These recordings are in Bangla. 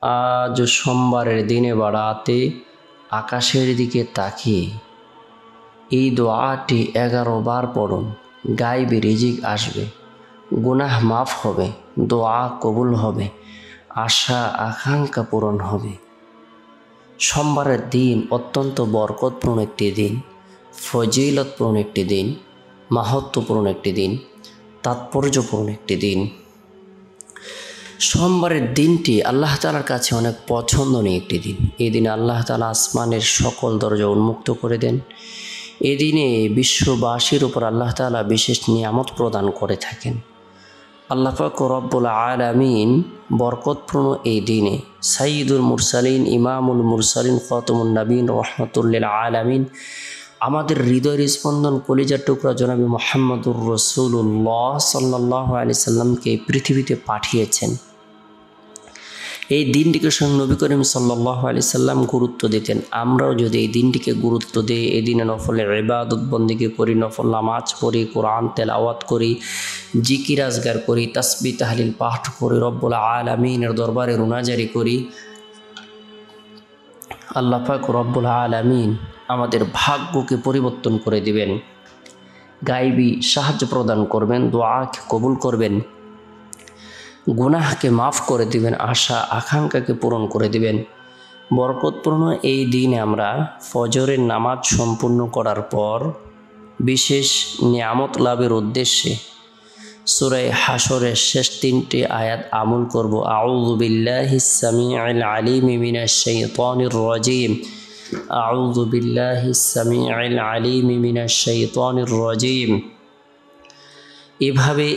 আজ সোমবারের দিনে বা রাতে আকাশের দিকে তাকিয়ে এই দোয়াটি 11 বার পড়ুন। গায়েবী রিজিক আসবে, গুনাহ মাফ হবে, দোয়া কবুল হবে, আশা আকাঙ্ক্ষা পূরণ হবে। সোমবারের দিন অত্যন্ত বরকতপূর্ণ একটি দিন, ফজিলতপূর্ণ একটি দিন, মাহাত্ম্যপূর্ণ একটি দিন, তাৎপর্যপূর্ণ একটি দিন। সোমবারের দিনটি আল্লাহ তাআলার কাছে অনেক পছন্দনীয় একটি দিন। এই দিনে আল্লাহ তাআলা আসমানের সকল দরজা উন্মুক্ত করে দেন। এই দিনে বিশ্ববাসীর উপর আল্লাহ তাআলা বিশেষ নিয়ামত প্রদান করে থাকেন। আল্লাহ পাক রব্বুল আলামিন বরকতপূর্ণ এই দিনে সাইয়্যিদুল মুরসালিন, ইমামুল মুরসালিন, খাতামুন নবীন, রাহমাতুল লিল আলামিন, আমাদের হৃদয়ের স্পন্দন, কলিজার টুকরা জনাবি মুহাম্মদুর রাসূলুল্লাহ সাল্লাল্লাহু আলাইহি সাল্লামকে পৃথিবীতে পাঠিয়েছেন। এই দিনটিকে স্বয়ং নবী করিম সাল্লাল্লাহু আলাইহি সাল্লাম গুরুত্ব দিতেন। আমরাও যদি এই দিনটিকে গুরুত্ব দিই, এই দিনে নফলে ইবাদত বন্দেগী করি, নফল নামাজ পড়ি, কোরআন তেলাওয়াত করি, জিকির আজগার করি, তাসবিহ তাহলিল পাঠ করি, রব্বুল আলামিনের দরবারে রুনাজারি করি, আল্লাহ পাক রব্বুল আলামিন আমাদের ভাগ্যকে পরিবর্তন করে দিবেন, গায়েবী সাহায্য প্রদান করবেন, দোয়াকে কবুল করবেন, গুনাহকে মাফ করে দিবেন, আশা আকাঙ্ক্ষাকে পূরণ করে দিবেন। বরকতপূর্ণ এই দিনে আমরা ফজরের নামাজ সম্পূর্ণ করার পর বিশেষ নিয়ামত লাভের উদ্দেশ্যে সূরা হাশরের শেষ 3টি আয়াত আমল করব। আউযু বিল্লাহিস সামিউল আলিম মিনাশ শাইতানির রাজিম, আউযু বিল্লাহিস সামিউল আলিম মিনাশ শাইতানির রাজিম। এভাবে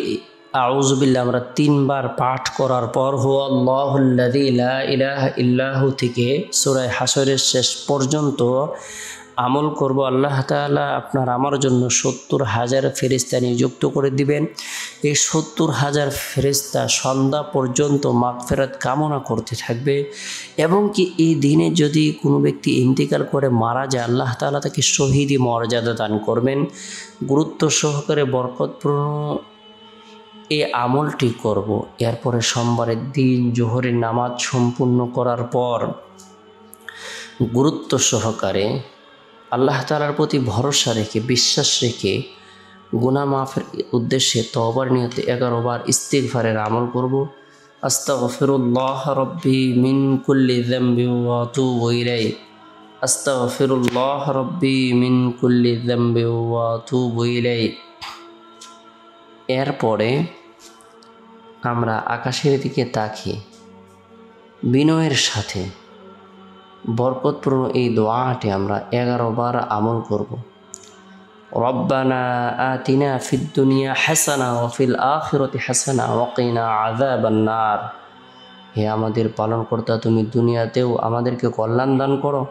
আউযু বিল্লাহ আমরা 3 বার পাঠ করার পর হুয়াল্লাহুল্লাযী লা ইলাহা ইল্লাহু থেকে সূরা হাশরের শেষ পর্যন্ত আমল করব। আল্লাহ তাআলা আপনার আমার জন্য 70,000 ফেরেশতা নিযুক্ত করে দিবেন। এই 70,000 ফেরেশতা সন্ধ্যা পর্যন্ত মাগফিরাত কামনা করতে থাকবে এবং কি এই দিনে যদি কোনো ব্যক্তি ইন্তেকাল করে মারা যায়, আল্লাহ তাআলা তাকে শহীদি মর্যাদা দান করবেন। গুরুত্ব সহকারে বরকতপূর্ণ এই আমলটি করব। এরপরে সোমবারের দিন জোহরের নামাজ সম্পূর্ণ করার পর গুরুত্ব সহকারে আল্লাহ তাআলার প্রতি ভরসা রেখে, বিশ্বাস রেখে গুনাহ মাফের উদ্দেশ্যে তওবার নিয়তে 11 বার ইস্তিগফারের আমল করব। আস্তাগফিরুল্লাহ রাব্বি মিন কুল্লি যামবি ওয়া আতুবু ইলাইহি, আস্তাগফিরুল্লাহ রাব্বি মিন কুল্লি যামবি ওয়া আতুবু ইলাইহি। এরপরে আমরা আকাশের দিকে তাকিয়ে বিনয়ের সাথে বরকতপূর্ণ এই দোয়াটি আমরা 11 বার আমল করব। রব্বানা আতিনা ফিদ দুনিয়া হাসানা ওয়া ফিল আখিরাতি হাসানা ওয়া কিনা আযাবান নার। হে আমাদের পালনকর্তা, তুমি দুনিয়াতেও আমাদেরকে কল্যাণ দান করো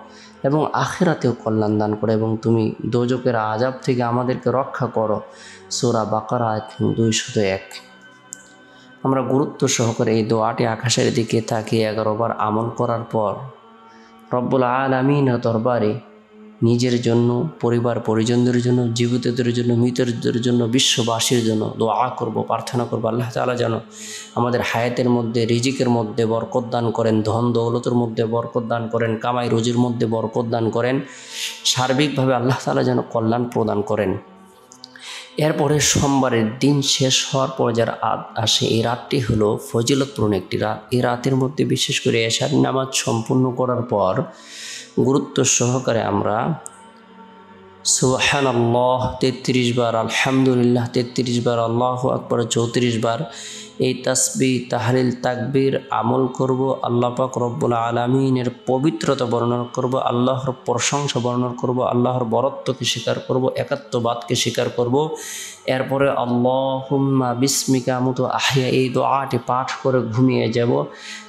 এবং আখিরাতেও কল্যাণ দান করো এবং তুমি দোজখের আযাব থেকে আমাদেরকে রক্ষা করো। সূরা বাকারা আয়াত 201। আমরা গুরুত্ব সহকারে এই দোয়াটি আকাশের দিকে তাকিয়ে 11 বার আমল করার পর রব্বুল আলামিনের দরবারে নিজের জন্য, পরিবার পরিজনদের জন্য, জীবিতদের জন্য, মৃতদের জন্য, বিশ্ববাসীর জন্য দোয়া করব, প্রার্থনা করব। আল্লাহ তাআলা যেন আমাদের হায়াতের মধ্যে, রিজিকের মধ্যে বরকত দান করেন, ধন দৌলতের মধ্যে বরকত দান করেন, কামাই রুজির মধ্যে বরকত দান করেন, সার্বিকভাবে আল্লাহ তাআলা যেন কল্যাণ প্রদান করেন। এরপরে সোমবারের দিন শেষ হওয়ার পর যার রাত আসে, এই রাতটি হলো ফজিলতপূর্ণ একটি রাত। এই রাতের মধ্যে বিশেষ করে এশার নামাজ সম্পূর্ণ করার পর গুরুত্ব সহকারে আমরা সুবহানাল্লাহ 33 বার, আলহামদুলিল্লাহ 33 বার, আল্লাহু আকবার 34 বার এই তাসবিহ তাহলিল তাকবীর আমল করব। আল্লাহ পাক রব্বুল আলামিনের পবিত্রতা বর্ণনা করব, আল্লাহর প্রশংসা বর্ণনা করব, আল্লাহর বরত্বকে স্বীকার করব, একাত্মবাদকে স্বীকার করব। এরপরে আল্লাহুম্মা বিসমিকা আমুতু আহইয়া এই দোয়াটি পাঠ করে ঘুমিয়ে যাব।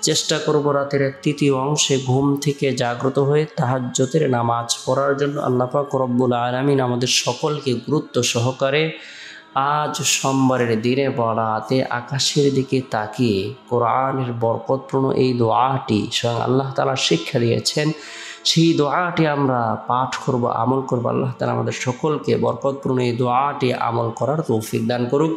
চেষ্টা করব রাতের 1/3 অংশে ঘুম থেকে জাগ্রত হয়ে তাহাজ্জুদের নামাজ পড়ার জন্য। আল্লাহ পাক রব্বুল আলামিন আমাদের সকলকে গুরুত্ব সহকারে আজ সোমবারের দিনে বা রাতে আকাশের দিকে তাকিয়ে কোরআনের বরকতপূর্ণ এই দোয়াটি স্বয়ং আল্লাহ তাআলা শিক্ষা দিয়েছেন, সেই দোয়াটি আমরা পাঠ করব, আমল করব। আল্লাহ তাআলা আমাদের সকলকে বরকতপূর্ণ এই দোয়াটি আমল করার তৌফিক দান করুক।